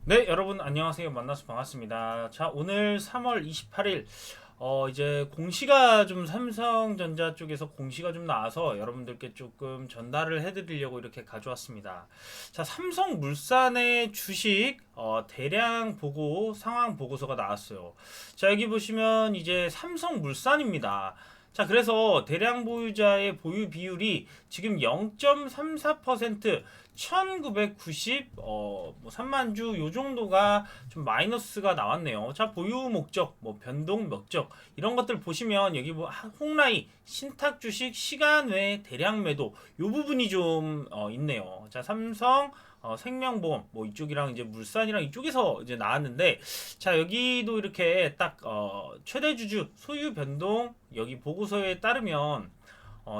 네, 여러분 안녕하세요. 만나서 반갑습니다. 자, 오늘 3월 28일 이제 공시가 좀 삼성전자 쪽에서 공시가 좀 나와서 여러분들께 조금 전달을 해드리려고 이렇게 가져왔습니다. 자, 삼성물산의 주식 대량 보고 상황 보고서가 나왔어요. 자, 여기 보시면 이제 삼성물산입니다. 자, 그래서 대량 보유자의 보유 비율이 지금 0.34%, 1990, 뭐 3만 주 요 정도가 좀 마이너스가 나왔네요. 자, 보유 목적, 뭐 변동 목적 이런 것들 보시면 여기 뭐 홍라이, 신탁 주식, 시간 외 대량 매도 요 부분이 좀 있네요. 자, 삼성 생명보험 뭐 이쪽이랑 이제 물산이랑 이쪽에서 이제 나왔는데, 자 여기도 이렇게 딱 최대 주주 소유 변동 여기 보고서에 따르면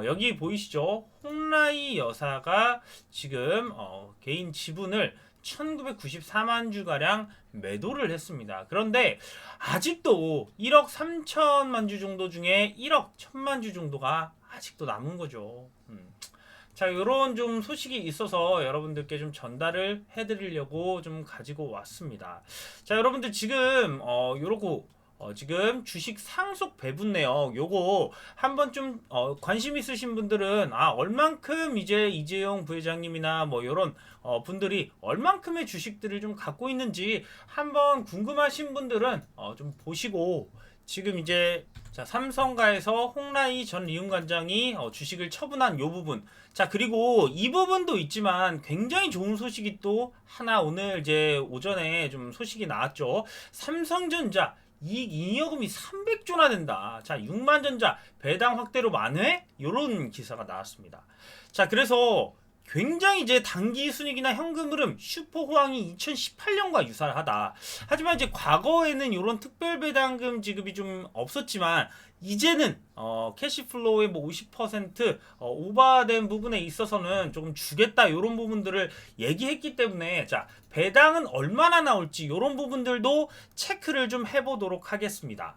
여기 보이시죠? 홍라이 여사가 지금 개인 지분을 1994만 주가량 매도를 했습니다. 그런데 아직도 1억 3천만 주 정도 중에 1억 1천만 주 정도가 아직도 남은 거죠. 자, 이런 좀 소식이 있어서 여러분들께 좀 전달을 해드리려고 좀 가지고 왔습니다. 자, 여러분들 지금 요러고 지금 주식 상속 배분 내역 요거 한번 좀 관심 있으신 분들은 얼만큼 이제 이재용 부회장님이나 뭐 요런 분들이 얼만큼의 주식들을 좀 갖고 있는지 한번 궁금하신 분들은 좀 보시고, 지금 이제 자, 삼성가에서 홍라이 전 리움관장이 주식을 처분한 요 부분. 자, 그리고 이 부분도 있지만 굉장히 좋은 소식이 또 하나 오늘 이제 오전에 좀 소식이 나왔죠. 삼성전자 이익 잉여금이 300조나 된다. 자, 6만 전자 배당 확대로 만회? 요런 기사가 나왔습니다. 자, 그래서 굉장히 이제 단기 순이익이나 현금 흐름 슈퍼호황이 2018년과 유사하다. 하지만 이제 과거에는 이런 특별 배당금 지급이 좀 없었지만 이제는 캐시플로우의 뭐 50% 오버된 부분에 있어서는 조금 주겠다 이런 부분들을 얘기했기 때문에, 자 배당은 얼마나 나올지 이런 부분들도 체크를 좀 해보도록 하겠습니다.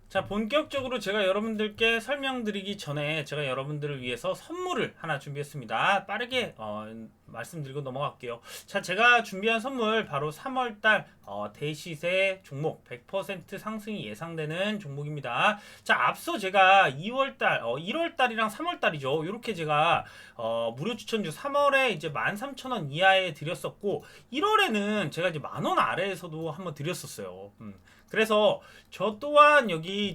자, 본격적으로 제가 여러분들께 설명드리기 전에 제가 여러분들을 위해서 선물을 하나 준비했습니다. 빠르게 말씀드리고 넘어갈게요. 자, 제가 준비한 선물 바로 3월달 대시세 종목 100% 상승이 예상되는 종목입니다. 자, 앞서 제가 2월달, 1월달이랑 3월달이죠. 이렇게 제가 무료 추천주 3월에 이제 13,000원 이하에 드렸었고, 1월에는 제가 이제 만원 아래에서도 한번 드렸었어요. 그래서 저 또한 여기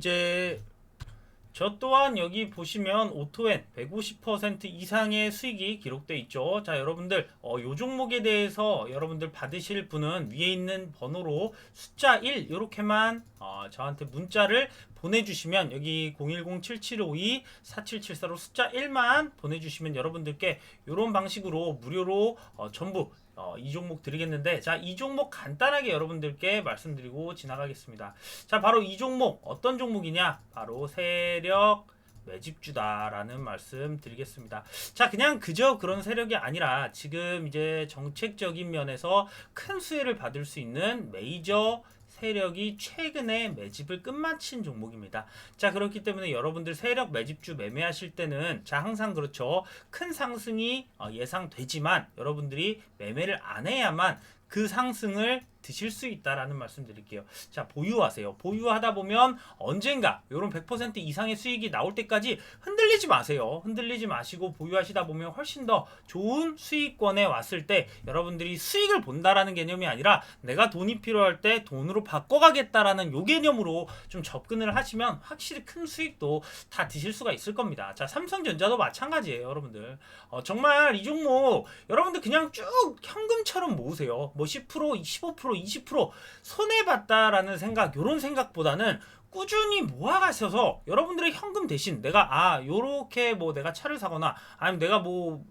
보시면 오토엔 150% 이상의 수익이 기록돼 있죠. 자, 여러분들 요 종목에 대해서 여러분들 받으실 분은 위에 있는 번호로 숫자 1 요렇게만 저한테 문자를 보내주시면, 여기 010-7752-4774로 숫자 1만 보내주시면 여러분들께 이런 방식으로 무료로 전부 이 종목 드리겠는데, 자, 이 종목 간단하게 여러분들께 말씀드리고 지나가겠습니다. 자, 바로 이 종목 어떤 종목이냐? 바로 세력 매집주다라는 말씀 드리겠습니다. 자, 그냥 그저 그런 세력이 아니라 지금 이제 정책적인 면에서 큰 수혜를 받을 수 있는 메이저 세력이 최근에 매집을 끝마친 종목입니다. 자, 그렇기 때문에 여러분들 세력 매집주 매매하실 때는, 자, 항상 그렇죠. 큰 상승이 예상되지만 여러분들이 매매를 안 해야만 그 상승을 드실 수 있다라는 말씀 드릴게요. 자, 보유하세요. 보유하다 보면 언젠가 이런 100% 이상의 수익이 나올 때까지 흔들리지 마세요. 흔들리지 마시고 보유하시다 보면 훨씬 더 좋은 수익권에 왔을 때 여러분들이 수익을 본다라는 개념이 아니라 내가 돈이 필요할 때 돈으로 바꿔가겠다라는 요 개념으로 좀 접근을 하시면 확실히 큰 수익도 다 드실 수가 있을 겁니다. 자, 삼성전자도 마찬가지예요, 여러분들. 정말 이 종목 여러분들 그냥 쭉 현금처럼 모으세요. 뭐 10%, 15%, 20% 손해봤다라는 생각, 요런 생각보다는 꾸준히 모아가셔서 여러분들의 현금 대신 내가 요렇게 뭐 내가 차를 사거나 아니면 내가 뭐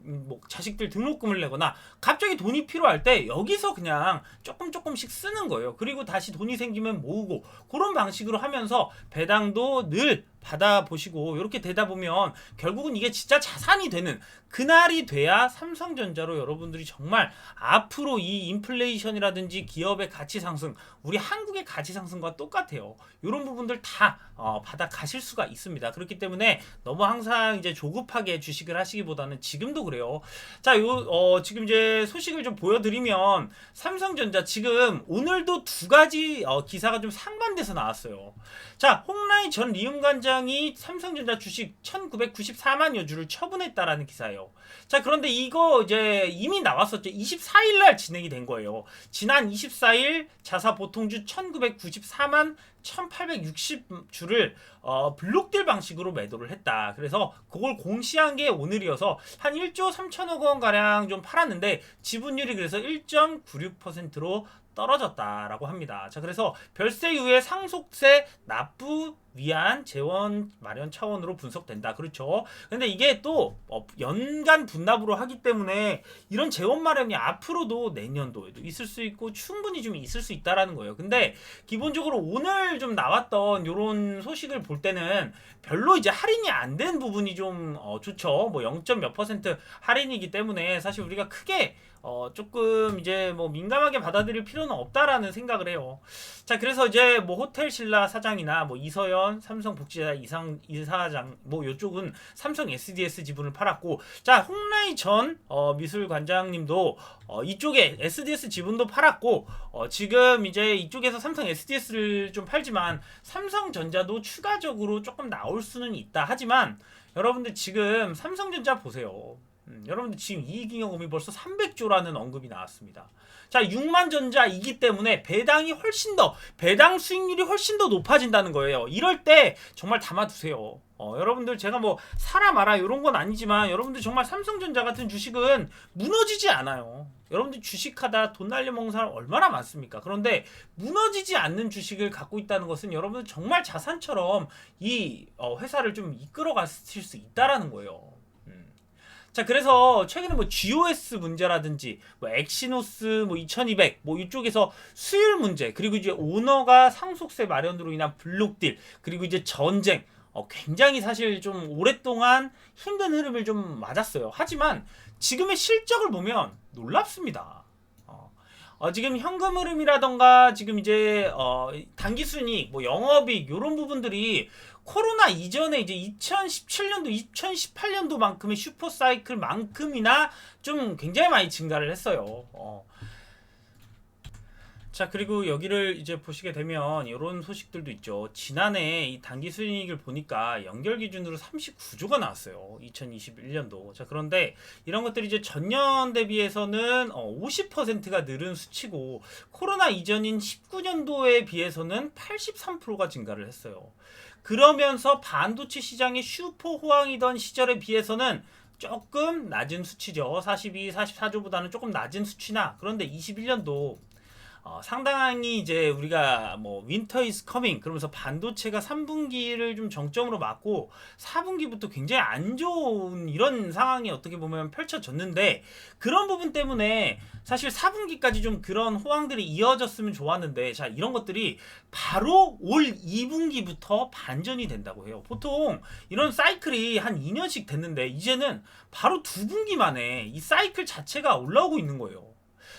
자식들 등록금을 내거나 갑자기 돈이 필요할 때 여기서 그냥 조금씩 쓰는 거예요. 그리고 다시 돈이 생기면 모으고, 그런 방식으로 하면서 배당도 늘 받아보시고, 이렇게 되다 보면 결국은 이게 진짜 자산이 되는 그날이 돼야 삼성전자로 여러분들이 정말 앞으로 이 인플레이션이라든지 기업의 가치 상승, 우리 한국의 가치 상승과 똑같아요. 이런 부분 여러분들 다 받아 가실 수가 있습니다. 그렇기 때문에 너무 항상 이제 조급하게 주식을 하시기보다는 지금도 그래요. 자, 지금 이제 소식을 좀 보여드리면 삼성전자 지금 오늘도 두 가지 기사가 좀 상반돼서 나왔어요. 자, 홍라이 전 리움관장이 삼성전자 주식 1994만여 주를 처분했다라는 기사예요. 자, 그런데 이거 이제 이미 나왔었죠. 24일 날 진행이 된 거예요. 지난 24일 자사 보통주 1994만 1860주를 블록딜 방식으로 매도를 했다. 그래서 그걸 공시한 게 오늘이어서 한 1조 3천억 원 가량 좀 팔았는데 지분율이 그래서 1.96%로 떨어졌다라고 합니다. 자, 그래서 별세 이후에 상속세 납부 위한 재원 마련 차원으로 분석된다. 그렇죠. 근데 이게 또 연간 분납으로 하기 때문에 이런 재원 마련이 앞으로도 내년도에도 있을 수 있고 충분히 좀 있을 수 있다라는 거예요. 근데 기본적으로 오늘 좀 나왔던 이런 소식을 볼 때는 별로 이제 할인이 안 된 부분이 좀 좋죠. 뭐 0. 몇 % 할인이기 때문에 사실 우리가 크게 조금 이제 뭐 민감하게 받아들일 필요는 없다라는 생각을 해요. 자, 그래서 이제 뭐 호텔신라 사장이나 뭐 이서연 삼성복지사 이사장 뭐 요쪽은 삼성 SDS 지분을 팔았고, 자, 홍라이 전 미술관장님도 이쪽에 SDS 지분도 팔았고, 지금 이제 이쪽에서 삼성 SDS를 좀 팔지만 삼성전자도 추가적으로 조금 나올 수는 있다. 하지만 여러분들 지금 삼성전자 보세요. 여러분들 지금 이익잉여금이 벌써 300조라는 언급이 나왔습니다. 자, 6만 전자이기 때문에 배당 수익률이 훨씬 더 높아진다는 거예요. 이럴 때 정말 담아두세요. 여러분들 제가 뭐 사라 마라 이런 건 아니지만 여러분들 정말 삼성전자 같은 주식은 무너지지 않아요. 여러분들 주식하다 돈 날려먹는 사람 얼마나 많습니까? 그런데 무너지지 않는 주식을 갖고 있다는 것은 여러분들 정말 자산처럼 이 회사를 좀 이끌어 가실 수 있다라는 거예요. 자, 그래서 최근에 뭐 GOS 문제라든지 뭐 엑시노스 뭐 2200 뭐 이쪽에서 수율 문제, 그리고 이제 오너가 상속세 마련으로 인한 블록딜, 그리고 이제 전쟁, 굉장히 사실 좀 오랫동안 힘든 흐름을 좀 맞았어요. 하지만 지금의 실적을 보면 놀랍습니다. 지금 현금 흐름이라던가 지금 이제 당기순이익, 뭐 영업이익 이런 부분들이 코로나 이전에 이제 2017년도, 2018년도만큼의 슈퍼사이클만큼이나 좀 굉장히 많이 증가를 했어요. 자, 그리고 여기를 이제 보시게 되면 이런 소식들도 있죠. 지난해 이 당기순이익을 보니까 연결 기준으로 39조가 나왔어요. 2021년도. 자, 그런데 이런 것들이 이제 전년 대비해서는 50%가 늘은 수치고, 코로나 이전인 19년도에 비해서는 83%가 증가를 했어요. 그러면서 반도체 시장의 슈퍼 호황이던 시절에 비해서는 조금 낮은 수치죠. 42, 44조보다는 조금 낮은 수치나, 그런데 21년도 상당히 이제 우리가 뭐 윈터 이즈 커밍 그러면서 반도체가 3분기를 좀 정점으로 맞고 4분기부터 굉장히 안 좋은 이런 상황이 어떻게 보면 펼쳐졌는데, 그런 부분 때문에 사실 4분기까지 좀 그런 호황들이 이어졌으면 좋았는데, 자, 이런 것들이 바로 올 2분기부터 반전이 된다고 해요. 보통 이런 사이클이 한 2년씩 됐는데 이제는 바로 2분기 만에 이 사이클 자체가 올라오고 있는 거예요.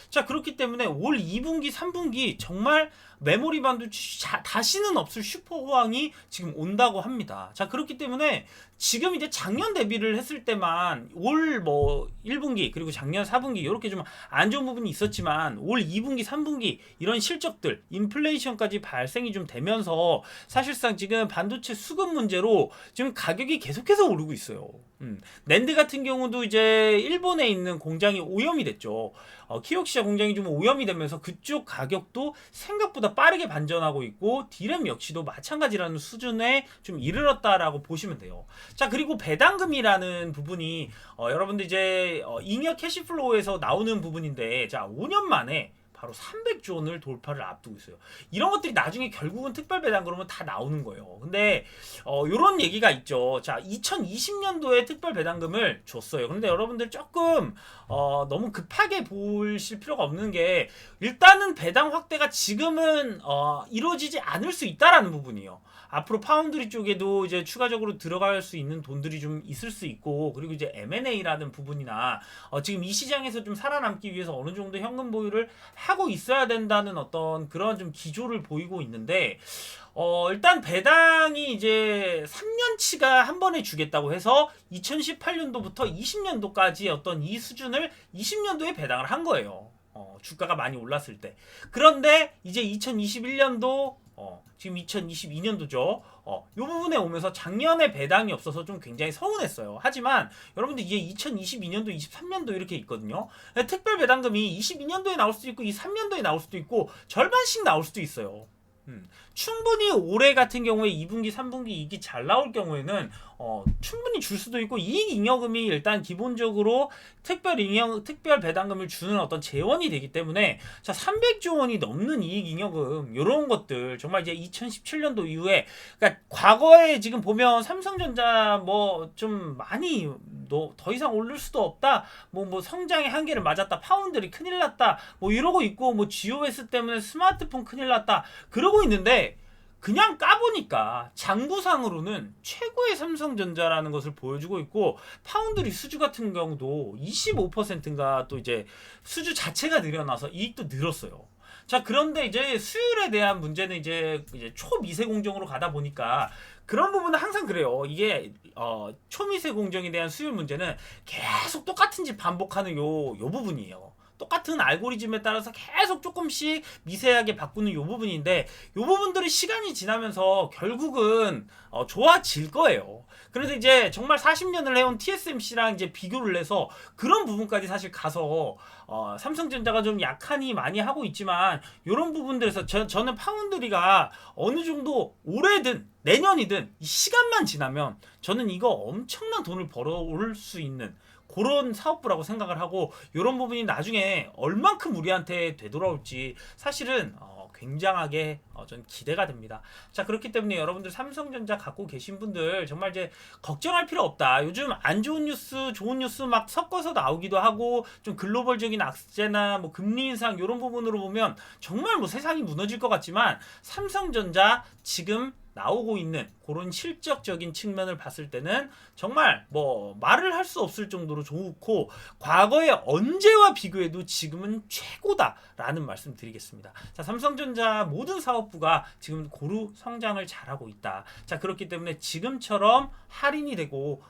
자, 그렇기 때문에 올 2분기, 3분기 정말 메모리 반도체 다시는 없을 슈퍼 호황이 지금 온다고 합니다. 자, 그렇기 때문에 지금 이제 작년 대비를 했을 때만 올 뭐 1분기 그리고 작년 4분기 이렇게 좀 안 좋은 부분이 있었지만 올 2분기, 3분기 이런 실적들, 인플레이션까지 발생이 좀 되면서 사실상 지금 반도체 수급 문제로 지금 가격이 계속해서 오르고 있어요. 낸드 같은 경우도 이제 일본에 있는 공장이 오염이 됐죠. 키옥시아 공장이 좀 오염이 되면서 그쪽 가격도 생각보다 빠르게 반전하고 있고, 디램 역시도 마찬가지라는 수준에 좀 이르렀다라고 보시면 돼요. 자, 그리고 배당금이라는 부분이 여러분들 이제 잉여 캐시플로우에서 나오는 부분인데, 자, 5년 만에 바로 300조 원을 돌파를 앞두고 있어요. 이런 것들이 나중에 결국은 특별 배당 그러면 다 나오는 거예요. 근데 요런 얘기가 있죠. 자, 2020년도에 특별 배당금을 줬어요. 근데 여러분들 조금 너무 급하게 보실 필요가 없는 게, 일단은 배당 확대가 지금은 이루어지지 않을 수 있다라는 부분이에요. 앞으로 파운드리 쪽에도 이제 추가적으로 들어갈 수 있는 돈들이 좀 있을 수 있고, 그리고 이제 M&A라는 부분이나 지금 이 시장에서 좀 살아남기 위해서 어느 정도 현금 보유를 하고 하고 있어야 된다는 어떤 그런 좀 기조를 보이고 있는데 일단 배당이 이제 3년치가 한 번에 주겠다고 해서 2018년도부터 20년도까지 어떤 이 수준을 20년도에 배당을 한 거예요. 주가가 많이 올랐을 때. 그런데 이제 2021년도 지금 2022년도죠. 요 부분에 오면서 작년에 배당이 없어서 좀 굉장히 서운했어요. 하지만 여러분들 이게 2022년도, 23년도 이렇게 있거든요. 특별 배당금이 22년도에 나올 수도 있고 23년도에 나올 수도 있고 절반씩 나올 수도 있어요. 충분히 올해 같은 경우에 2분기, 3분기 이익이 잘 나올 경우에는 충분히 줄 수도 있고 이익 잉여금이 일단 기본적으로 특별 배당금을 주는 어떤 재원이 되기 때문에 자 300조 원이 넘는 이익 잉여금 이런 것들 정말 이제 2017년도 이후에 그러니까 과거에 지금 보면 삼성전자 뭐 좀 많이 더 이상 오를 수도 없다 뭐 성장의 한계를 맞았다 파운드리 큰일 났다 뭐 이러고 있고 뭐 GOS 때문에 스마트폰 큰일 났다 그러고 있는데 그냥 까보니까 장부상으로는 최고의 삼성전자라는 것을 보여주고 있고 파운드리 수주 같은 경우도 25%인가 또 이제 수주 자체가 늘어나서 이익도 늘었어요. 자 그런데 이제 수율에 대한 문제는 이제 초미세 공정으로 가다 보니까 그런 부분은 항상 그래요. 이게 초미세 공정에 대한 수율 문제는 계속 똑같은 짓 반복하는 요 부분이에요. 똑같은 알고리즘에 따라서 계속 조금씩 미세하게 바꾸는 요 부분인데 요 부분들이 시간이 지나면서 결국은 좋아질 거예요. 그래서 이제 정말 40년을 해온 TSMC랑 이제 비교를 해서 그런 부분까지 사실 가서 삼성전자가 좀 약하니 많이 하고 있지만 이런 부분들에서 저는 파운드리가 어느 정도 올해든 내년이든 이 시간만 지나면 저는 이거 엄청난 돈을 벌어올 수 있는 그런 사업부라고 생각을 하고 이런 부분이 나중에 얼만큼 우리한테 되돌아올지 사실은 굉장하게 전 기대가 됩니다. 자 그렇기 때문에 여러분들 삼성전자 갖고 계신 분들 정말 이제 걱정할 필요 없다. 요즘 안 좋은 뉴스, 좋은 뉴스 막 섞어서 나오기도 하고 좀 글로벌적인 악재나 뭐 금리 인상 이런 부분으로 보면 정말 뭐 세상이 무너질 것 같지만 삼성전자 지금 나오고 있는 그런 실적적인 측면을 봤을 때는 정말 뭐 말을 할 수 없을 정도로 좋고 과거에 언제와 비교해도 지금은 최고다라는 말씀 드리겠습니다. 자 삼성전자 모든 사업부가 지금 고루 성장을 잘하고 있다. 자 그렇기 때문에 지금처럼 할인이 되고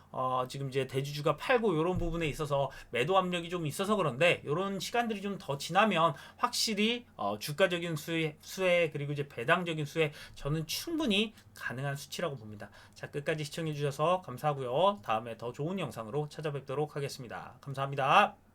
지금 이제 대주주가 팔고 이런 부분에 있어서 매도 압력이 좀 있어서 그런데 이런 시간들이 좀 더 지나면 확실히 주가적인 수혜 그리고 이제 배당적인 수혜 저는 충분히 가능한 수치라고 봅니다. 자 끝까지 시청해 주셔서 감사하고요. 다음에 더 좋은 영상으로 찾아뵙도록 하겠습니다. 감사합니다.